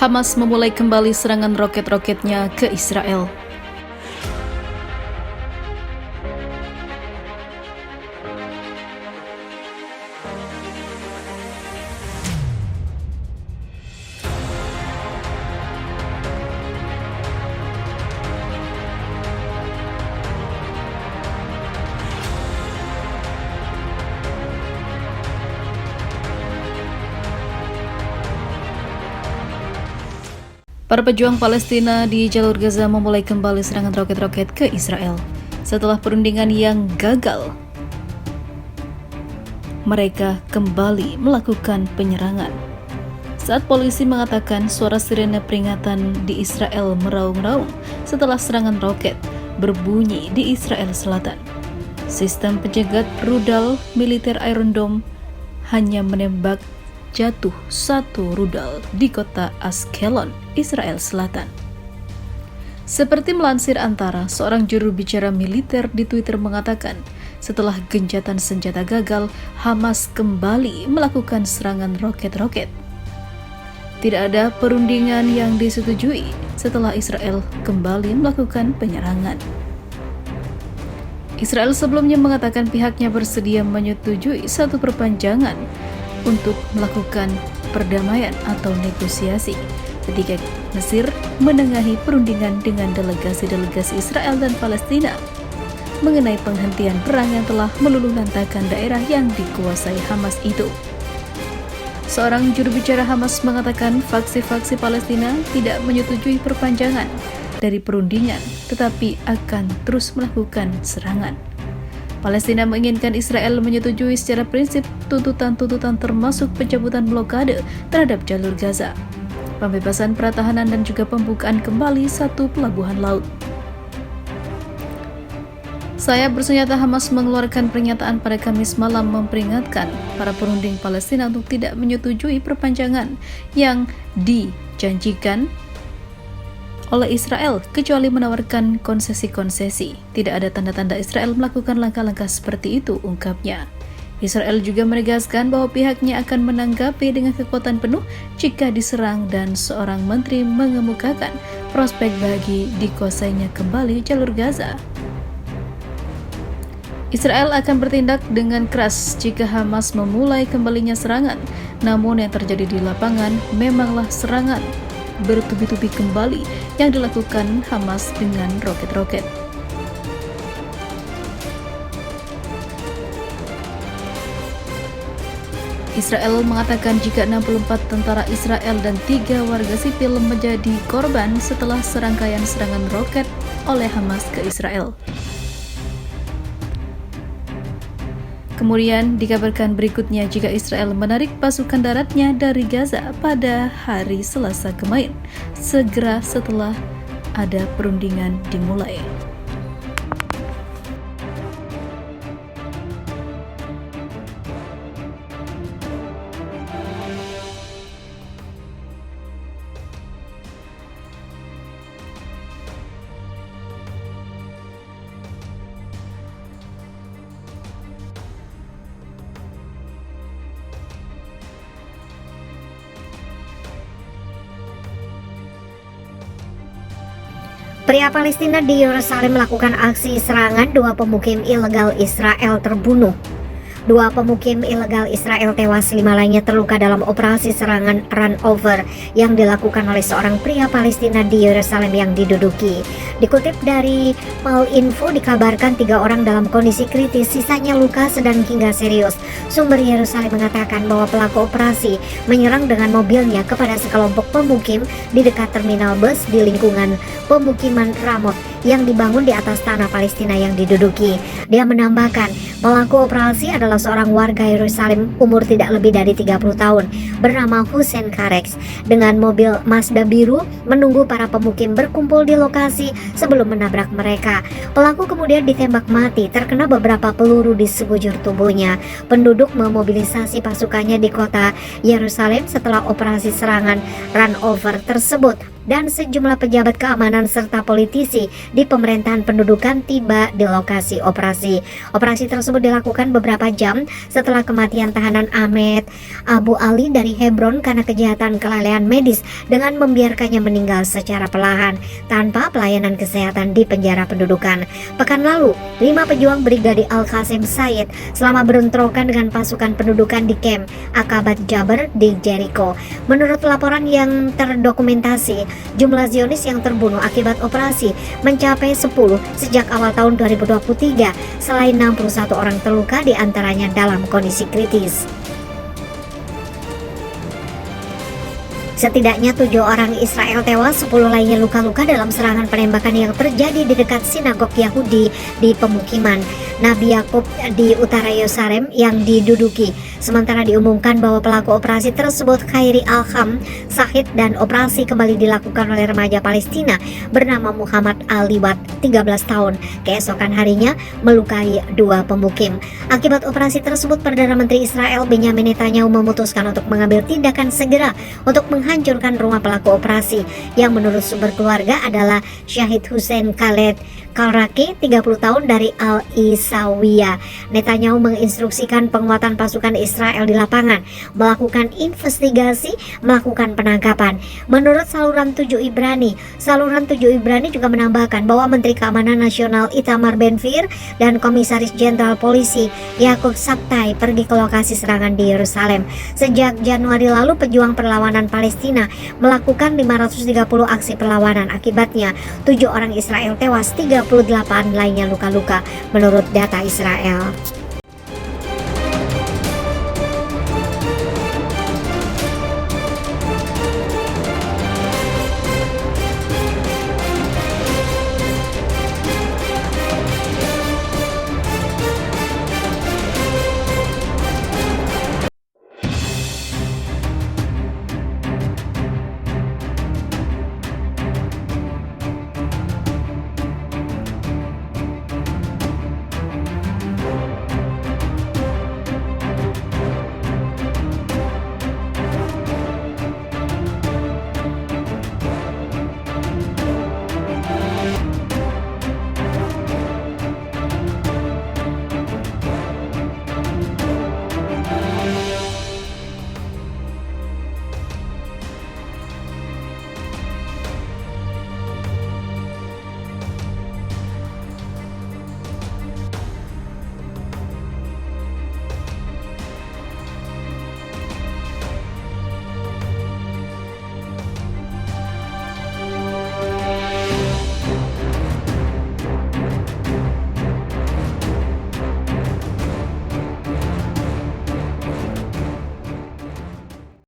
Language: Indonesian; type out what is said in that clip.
Hamas memulai kembali serangan roket-roketnya ke Israel. Para pejuang Palestina di jalur Gaza memulai kembali serangan roket-roket ke Israel. Setelah perundingan yang gagal, mereka kembali melakukan penyerangan. Saat polisi mengatakan suara sirene peringatan di Israel meraung-raung setelah serangan roket berbunyi di Israel Selatan. Sistem pencegat rudal militer Iron Dome hanya menembak jatuh satu rudal di kota Ashkelon, Israel Selatan. Seperti melansir Antara, seorang juru bicara militer di Twitter mengatakan, setelah gencatan senjata gagal, Hamas kembali melakukan serangan roket-roket. Tidak ada perundingan yang disetujui setelah Israel kembali melakukan penyerangan. Israel sebelumnya mengatakan pihaknya bersedia menyetujui satu perpanjangan untuk melakukan perdamaian atau negosiasi ketika Mesir menengahi perundingan dengan delegasi-delegasi Israel dan Palestina mengenai penghentian perang yang telah meluluhlantakkan daerah yang dikuasai Hamas itu. Seorang juru bicara Hamas mengatakan faksi-faksi Palestina tidak menyetujui perpanjangan dari perundingan tetapi akan terus melakukan serangan. Palestina menginginkan Israel menyetujui secara prinsip tuntutan-tuntutan termasuk pencabutan blokade terhadap jalur Gaza, pembebasan pertahanan dan juga pembukaan kembali satu pelabuhan laut. Sayap bersenjata Hamas mengeluarkan pernyataan pada Kamis malam memperingatkan para perunding Palestina untuk tidak menyetujui perpanjangan yang dijanjikan oleh Israel kecuali menawarkan konsesi-konsesi. Tidak ada tanda-tanda Israel melakukan langkah-langkah seperti itu, ungkapnya. Israel juga menegaskan bahwa pihaknya akan menanggapi dengan kekuatan penuh jika diserang dan seorang menteri mengemukakan prospek bagi dikuasainya kembali jalur Gaza. Israel akan bertindak dengan keras jika Hamas memulai kembalinya serangan, namun yang terjadi di lapangan memanglah serangan bertubi-tubi kembali yang dilakukan Hamas dengan roket-roket. Israel mengatakan jika 64 tentara Israel dan 3 warga sipil menjadi korban setelah serangkaian serangan roket oleh Hamas ke Israel. Kemudian dikabarkan berikutnya jika Israel menarik pasukan daratnya dari Gaza pada hari Selasa kemarin, segera setelah ada perundingan dimulai. Pria Palestina di Yerusalem melakukan aksi serangan, 2 pemukim ilegal Israel terbunuh. 2 pemukim ilegal Israel tewas, 5 lainnya terluka dalam operasi serangan run over yang dilakukan oleh seorang pria Palestina di Yerusalem yang diduduki. Dikutip dari Malinfo, dikabarkan 3 orang dalam kondisi kritis, sisanya luka sedang hingga serius. Sumber Yerusalem mengatakan bahwa pelaku operasi menyerang dengan mobilnya kepada sekelompok pemukim di dekat terminal bus di lingkungan pemukiman Ramot yang dibangun di atas tanah Palestina yang diduduki. Dia menambahkan, pelaku operasi adalah seorang warga Yerusalem umur tidak lebih dari 30 tahun bernama Hussein Karex dengan mobil Mazda biru menunggu para pemukim berkumpul di lokasi sebelum menabrak mereka. Pelaku kemudian ditembak mati, terkena beberapa peluru di sekujur tubuhnya. Penduduk memobilisasi pasukannya di kota Yerusalem setelah operasi serangan run over tersebut, dan sejumlah pejabat keamanan serta politisi di pemerintahan pendudukan tiba di lokasi operasi. Operasi tersebut dilakukan beberapa jam setelah kematian tahanan Ahmed Abu Ali dari Hebron karena kejahatan kelalaian medis dengan membiarkannya meninggal secara perlahan tanpa pelayanan kesehatan di penjara pendudukan. Pekan lalu, 5 pejuang Brigade Al-Qasim Said selama berontrokan dengan pasukan pendudukan di kamp Akabat Jaber di Jericho. Menurut laporan yang terdokumentasi, jumlah Zionis yang terbunuh akibat operasi mencapai 10 sejak awal tahun 2023, selain 61 orang terluka diantaranya dalam kondisi kritis. Setidaknya 7 orang Israel tewas, 10 lainnya luka-luka dalam serangan penembakan yang terjadi di dekat sinagog Yahudi di pemukiman Nabi Yakub di utara Yerusalem yang diduduki. Sementara diumumkan bahwa pelaku operasi tersebut Khairi Al-Kham Sahid dan operasi kembali dilakukan oleh remaja Palestina bernama Muhammad Al-Liwat 13 tahun. Keesokan harinya melukai 2 pemukim. Akibat operasi tersebut, Perdana Menteri Israel Benyamin Netanyahu memutuskan untuk mengambil tindakan segera untuk menghancurkan rumah pelaku operasi yang menurut sumber keluarga adalah Syahid Hussein Khaled Kalraki 30 tahun dari Al-Isawiyah. Netanyahu menginstruksikan penguatan pasukan Israel di lapangan, melakukan investigasi, melakukan penangkapan. Menurut saluran 7 Ibrani juga menambahkan bahwa Menteri Keamanan Nasional Itamar Ben-Gvir dan Komisaris Jenderal Polisi Yakub Sabtai pergi ke lokasi serangan di Yerusalem. Sejak Januari lalu, pejuang perlawanan Palestina melakukan 530 aksi perlawanan. Akibatnya 7 orang Israel tewas, 38 lainnya luka-luka menurut data Israel.